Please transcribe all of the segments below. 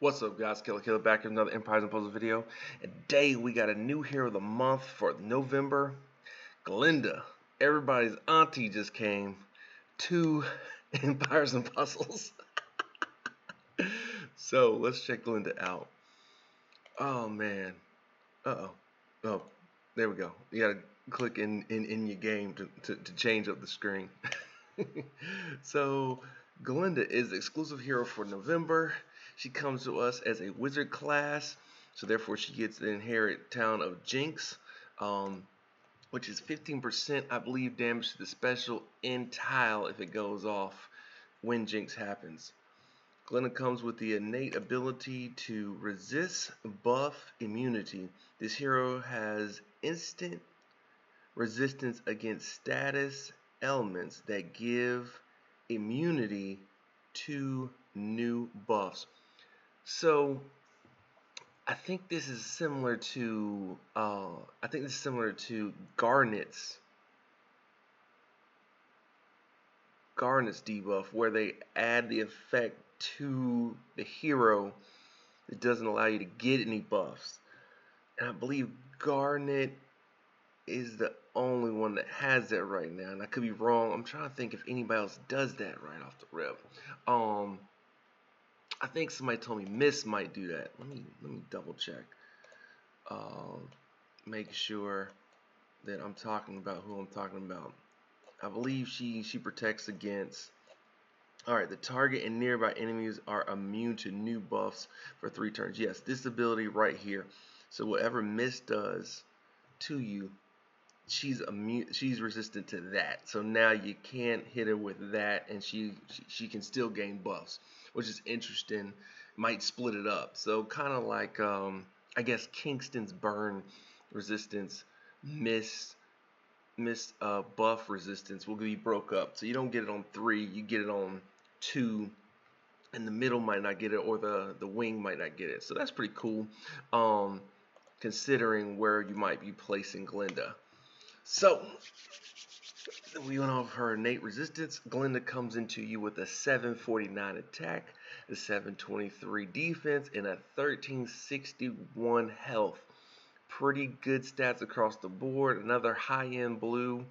What's up, guys? Killer back with another Empires and Puzzles video. And today we got a new hero of the month for November, Glenda. Everybody's auntie just came to Empires and Puzzles. So let's check Glenda out. Oh man. Uh-oh. Oh, there we go. You gotta click in your game to change up the screen. So Glenda is the exclusive hero for November. She comes to us as a wizard class, so therefore she gets the inherit town of Jinx, which is 15%, I believe, damage to the special in tile if it goes off when Jinx happens. Glenda comes with the innate ability to resist buff immunity. This hero has instant resistance against status elements that give immunity to new buffs. So I think this is similar to Garnet's debuff, where they add the effect to the hero that doesn't allow you to get any buffs. And I believe Garnet is the only one that has that right now, and I could be wrong. I'm trying to think if anybody else does that right off the rip. I think somebody told me Miss might do that. Let me double check. Make sure that I'm talking about who I'm talking about. I believe she protects against. Alright, the target and nearby enemies are immune to new buffs for 3 turns. Yes, this ability right here. So whatever Miss does to you, she's resistant to that. So now you can't hit her with that, and she can still gain buffs, which is interesting. Might split it up. So kind of like I guess Kingston's burn resistance, Miss buff resistance will be broke up. So you don't get it on 3, you get it on 2, and the middle might not get it, or the wing might not get it. So that's pretty cool, considering where you might be placing Glenda. So we went over her innate resistance. Glenda comes into you with a 749 attack, a 723 defense, and a 1361 health. Pretty good stats across the board. Another high-end blue.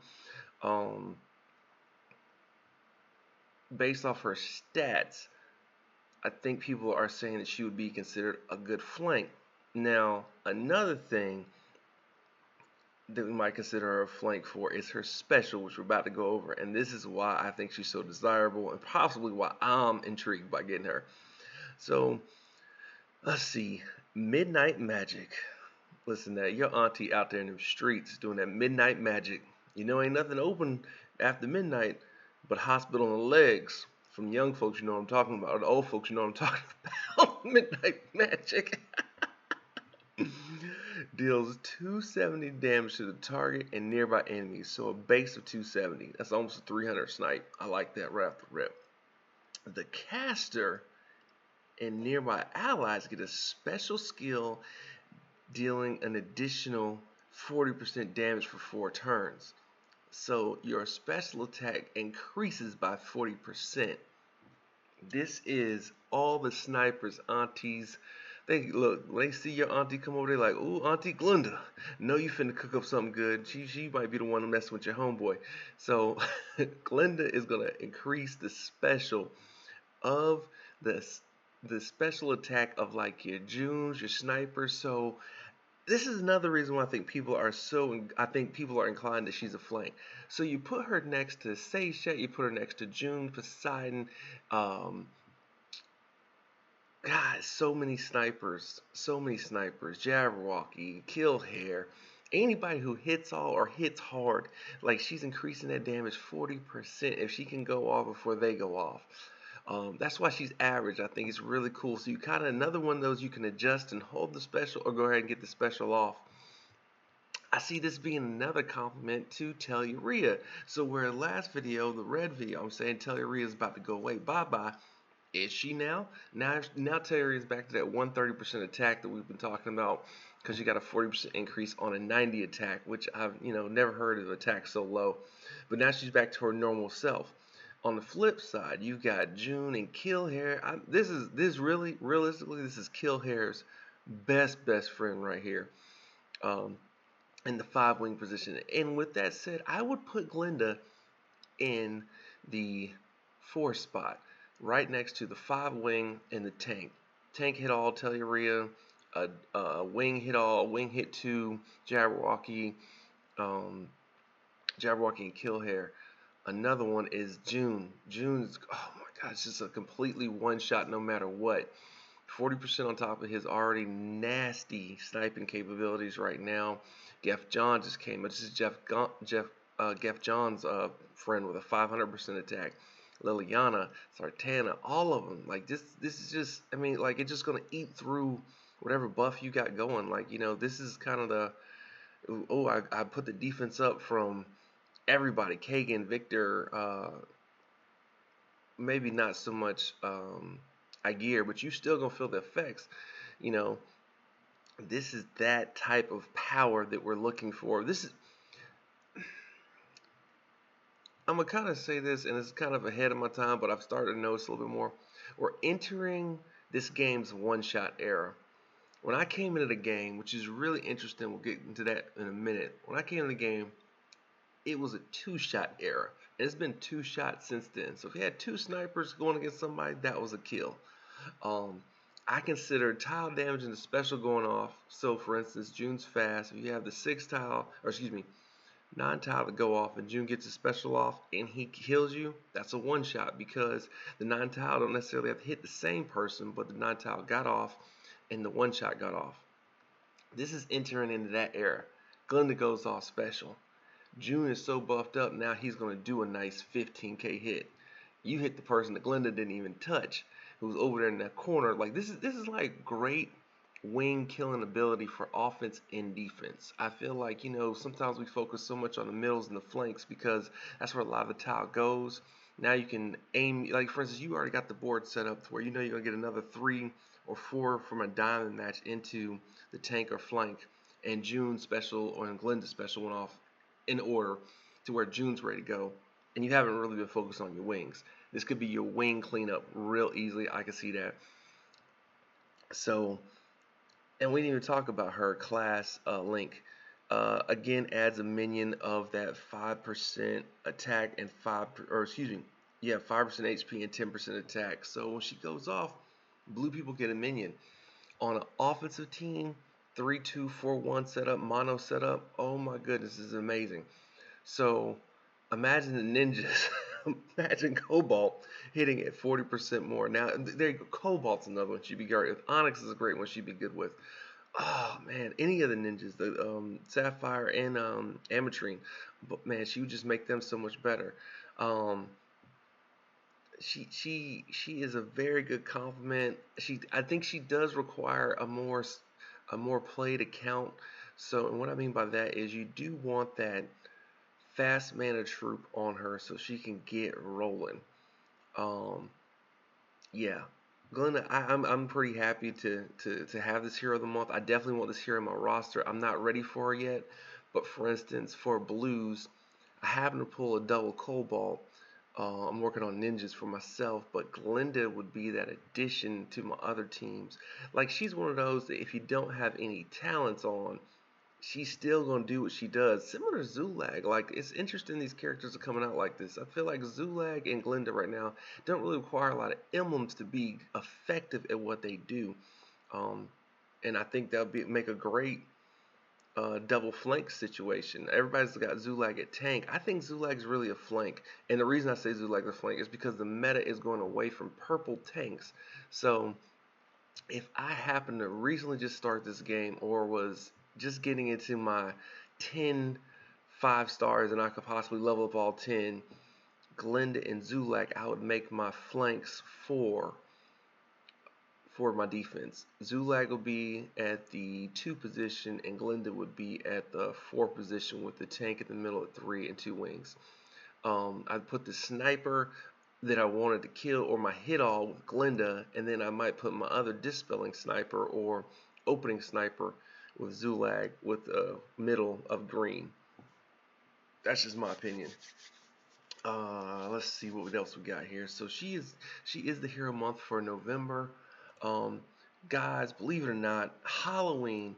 Based off her stats, I think people are saying that she would be considered a good flank. Now, another thing that we might consider her a flank for is her special, which we're about to go over, and this is why I think she's so desirable, and possibly why I'm intrigued by getting her. So let's see. Midnight Magic. Listen, that your auntie out there in the streets doing that midnight magic. You know, ain't nothing open after midnight but hospital and legs. From young folks, you know what I'm talking about, or the old folks, you know what I'm talking about. Midnight Magic. Deals 270 damage to the target and nearby enemies, so a base of 270. That's almost a 300 snipe. I like that right off the rip. The caster and nearby allies get a special skill dealing an additional 40% damage for 4 turns. So your special attack increases by 40%. This is all the snipers, aunties. They look, when they see your auntie come over, they're like, "Ooh, Auntie Glenda, know you finna cook up something good." She might be the one messing with your homeboy. So Glenda is gonna increase the special of the special attack of like your Junes, your snipers. So this is another reason why I think people are inclined that she's a flank. So you put her next to Seisha, you put her next to June, Poseidon, God, so many snipers, Jabberwocky, Killhair, anybody who hits all or hits hard, like she's increasing that damage 40% if she can go off before they go off. That's why she's average. I think it's really cool. So you kind of another one of those you can adjust and hold the special or go ahead and get the special off. I see this being another compliment to Telluria. So where last video, the red video, I'm saying Telluria is about to go away. Bye-bye. Is she now? Now Telluria is back to that 130% attack that we've been talking about, because you got a 40% increase on a 90 attack, which I've never heard of an attack so low. But now she's back to her normal self. On the flip side, you got June and Killhair. This really realistically this is Killhair's best friend right here. Um, in the 5 wing position. And with that said, I would put Glenda in the 4 spot, right next to the 5 wing and the tank. Tank hit all Telluria, wing hit all, wing hit 2, Jabberwocky, um, Jabberwocky and Killhair. Another one is June. June's, oh my God, it's just a completely one shot no matter what. 40% on top of his already nasty sniping capabilities right now. Geoff John just came. This is Geoff John's friend with a 500% attack. Liliana, Sartana, all of them. Like this is just. I mean, like it's just gonna eat through whatever buff you got going. Like this is kind of the. Oh, I put the defense up from everybody. Kagan, Victor, maybe not so much Aguirre, but you still gonna feel the effects. You know, this is that type of power that we're looking for. I'm gonna kind of say this, and it's kind of ahead of my time, but I've started to notice a little bit more. We're entering this game's one-shot era. When I came into the game, which is really interesting, we'll get into that in a minute. When I came into the game, it was a 2-shot era. And it's been 2 shots since then. So if you had 2 snipers going against somebody, that was a kill. I consider tile damage and the special going off. So for instance, June's fast. If you have the 6 tile, or excuse me, 9 tile to go off and June gets a special off and he kills you, that's a 1-shot because the 9 tile don't necessarily have to hit the same person, but the 9 tile got off and the 1-shot got off. This is entering into that era. Glenda goes off special. June is so buffed up now he's going to do a nice 15k hit. You hit the person that Glenda didn't even touch, who's over there in that corner. Like this is like great wing killing ability for offense and defense. I feel like sometimes we focus so much on the middles and the flanks because that's where a lot of the tile goes. Now you can aim, like for instance, you already got the board set up to where you're gonna get another 3 or 4 from a diamond match into the tank or flank, and June's special or Glenda's special went off in order to where June's ready to go, and you haven't really been focused on your wings. This could be your wing cleanup real easily. I can see that. So, and we didn't even talk about her class Link. Again, adds a minion of that 5% attack and 5%, 5% HP and 10% attack. So when she goes off, blue people get a minion. On an offensive team, 3-2-4-1 setup, mono setup. Oh my goodness, this is amazing. So imagine the ninjas. Imagine Cobalt hitting at 40% more. Now there you go. Cobalt's another one she'd be great with. Onyx is a great one she'd be good with. Oh man, any of the ninjas, the Sapphire and Ametrine, but man, she would just make them so much better. She is a very good compliment. I think she does require a more played account. So, and what I mean by that is you do want that fast mana troop on her so she can get rolling. Yeah, Glenda, I'm pretty happy to have this hero of the month. I definitely want this hero in my roster. I'm not ready for her yet, but for instance, for blues, I happen to pull a double Cobalt. I'm working on ninjas for myself, but Glenda would be that addition to my other teams. Like she's one of those that if you don't have any talents on, she's still gonna do what she does. Similar to Zulag. Like it's interesting these characters are coming out like this. I feel like Zulag and Glenda right now don't really require a lot of emblems to be effective at what they do. And I think that'll make a great double flank situation. Everybody's got Zulag at tank. I think Zulag's really a flank. And the reason I say Zulag's a flank is because the meta is going away from purple tanks. So if I happen to recently just start this game or was just getting into my 10 5 stars and I could possibly level up all 10, Glenda and Zulag, I would make my flanks for my defense. Zulag will be at the 2 position and Glenda would be at the 4 position with the tank in the middle at 3 and 2 wings. I'd put the sniper that I wanted to kill or my hit all with Glenda, and then I might put my other dispelling sniper or opening sniper with Zulag with the middle of green. That's just my opinion. Let's see what else we got here. So she is the hero month for November. Um, Guys, believe it or not, Halloween.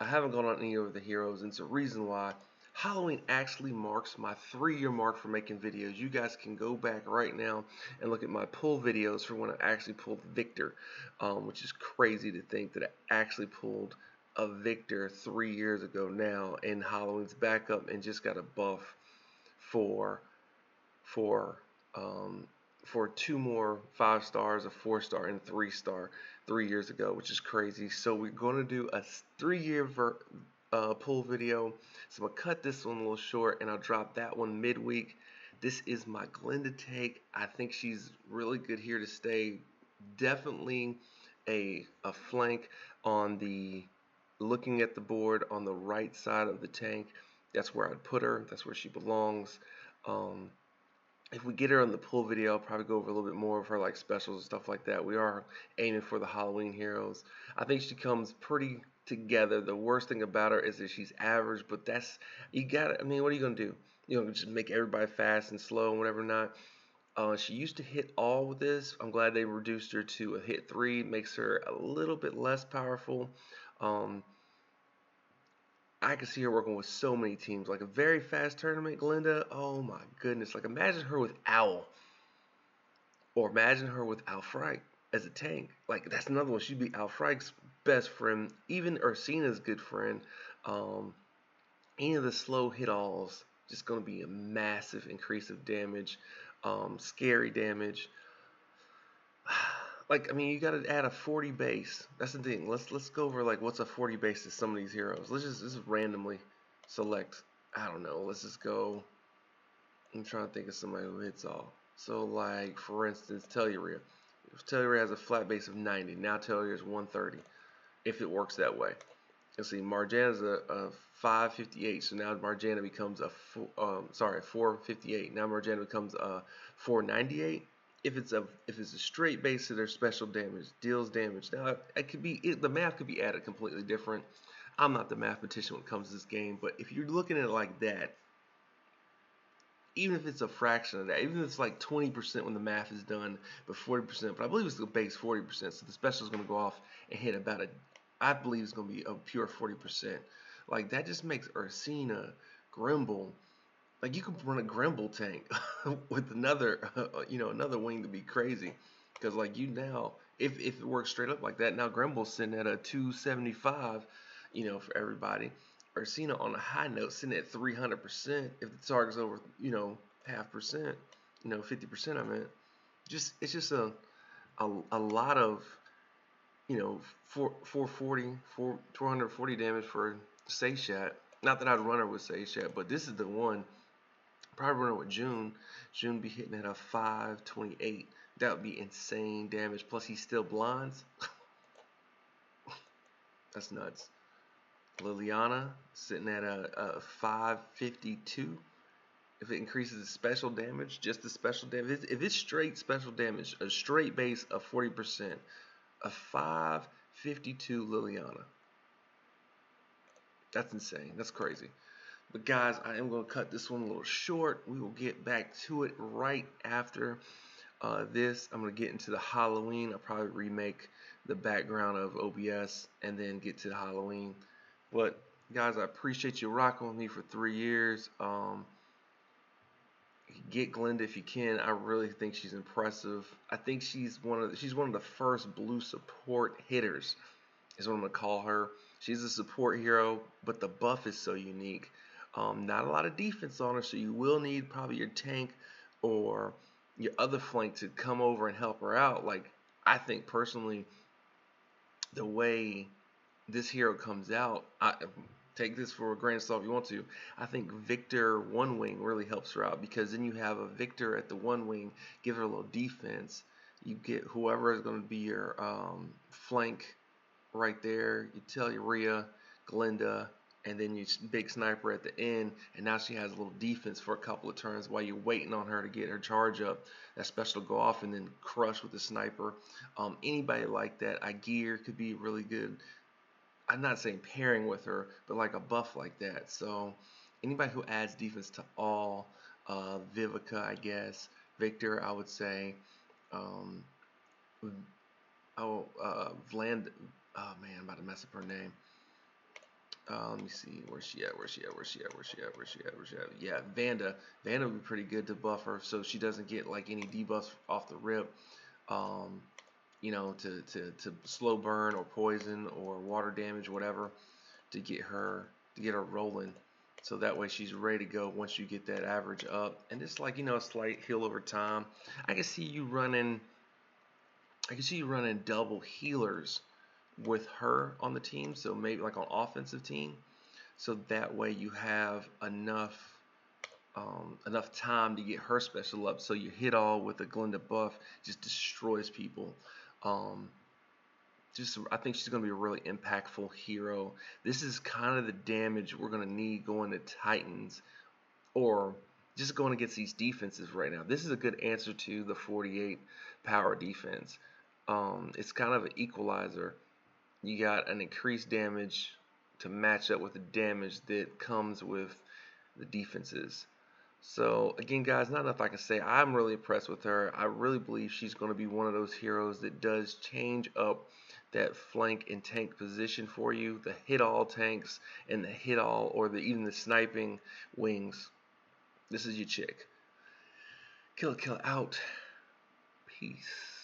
I haven't gone on any of the heroes, and it's a reason why. Halloween actually marks my 3-year mark for making videos. You guys can go back right now and look at my pull videos for when I actually pulled Victor, which is crazy to think that I actually pulled a Victor 3 years ago now, and Halloween's back up and just got a buff for for um, for 2 more 5 stars, a 4 star, and 3 star 3 years ago, which is crazy. So we're going to do a 3-year pull video. So I'm gonna cut this one a little short, and I'll drop that one midweek. This is my Glenda take. I think she's really good here to stay. Definitely a flank on the looking at the board on the right side of the tank. That's where I'd put her. That's where she belongs. Um, if we get her on the pull video, I'll probably go over a little bit more of her like specials and stuff like that. We are aiming for the Halloween heroes. I think she comes pretty together. The worst thing about her is that she's average, but that's you got. I mean, what are you gonna do? You know, just make everybody fast and slow and whatever not. She used to hit all with this. I'm glad they reduced her to a hit 3. Makes her a little bit less powerful. Um, I could see her working with so many teams, like a very fast tournament, Glenda. Oh my goodness! Like imagine her with Owl, or imagine her with Alfrike as a tank. Like that's another one. She'd be Alfrike's best friend, even Ursina's good friend. Um, any of the slow hit alls, just gonna be a massive increase of damage, scary damage. Like I mean, you gotta add a 40 base. That's the thing. Let's go over like what's a 40 base to some of these heroes. Let's just randomly select. I don't know. Let's just go. I'm trying to think of somebody who hits all. So like for instance, Telluria. If Telluria has a flat base of 90, now Telluria is 130. If it works that way. Let's see, Marjana's a 558, so now Marjana becomes a 458. Now Marjana becomes a 498. If it's a straight base to their special damage, deals damage. Now the math could be added completely different. I'm not the mathematician when it comes to this game, but if you're looking at it like that, even if it's a fraction of that, even if it's like 20% when the math is done, but 40%, but I believe it's the base 40%, so the special is going to go off and hit about I believe it's going to be a pure 40%. Like that just makes Ursina, Grimble, like you could run a Grimble tank with another wing to be crazy, because like you now, if it works straight up like that, now Grimble's sitting at a 275, for everybody. Ursina on a high note sitting at 300% if the target's over, half percent, 50% I meant. It's just a lot of, 440 damage for Seishat. Not that I'd run her with Seishat, but this is the one. Probably run her with June. June be hitting at a 528. That would be insane damage. Plus he still blinds. That's nuts. Liliana sitting at a 552. If it increases the special damage, just the special damage. If it's straight special damage, a straight base of 40%, a 552 Liliana. That's insane. That's crazy. But guys, I am going to cut this one a little short. We will get back to it right after this. I'm going to get into the Halloween. I'll probably remake the background of OBS and then get to the Halloween. But guys, I appreciate you rocking with me for 3 years. Get Glenda if you can. I really think she's impressive. I think she's one of the first blue support hitters, is what I'm gonna call her. She's a support hero, but the buff is so unique. Not a lot of defense on her, so you will need probably your tank or your other flank to come over and help her out. Like I think personally, the way this hero comes out, take this for a grain of salt if you want to. I think Victor one wing really helps her out, because then you have a Victor at the one wing, give her a little defense. You get whoever is going to be your flank right there. You tell Rhea, Glenda, and then you big sniper at the end, and now she has a little defense for a couple of turns while you're waiting on her to get her charge up. That special go off and then crush with the sniper. Anybody like that, Gear could be really good. I'm not saying pairing with her, but like a buff like that. So anybody who adds defense to all Vivica, I guess. Victor, I would say. Um, Vland. Oh man, I'm about to mess up her name. Let me see. Where's she at? Where's she at? Where's she at? Where's she at? Where's she at? Where's she at? Yeah, Vanda. Vanda would be pretty good to buff her so she doesn't get like any debuffs off the rip. Um, to slow burn or poison or water damage, whatever, to get her rolling. So that way she's ready to go once you get that average up. And it's like, a slight heal over time. I can see you running double healers with her on the team, so maybe like on offensive team, so that way you have enough time to get her special up. So you hit all with the Glenda buff just destroys people. Um, I think she's going to be a really impactful hero. This is kind of the damage we're going to need going to Titans or just going against these defenses right now. This is a good answer to the 48 power defense. It's kind of an equalizer. You got an increased damage to match up with the damage that comes with the defenses. So again, guys, not enough I can say. I'm really impressed with her. I really believe she's going to be one of those heroes that does change up that flank and tank position for you. The hit all tanks and the hit all or even the sniping wings. This is your chick. Kill out. Peace.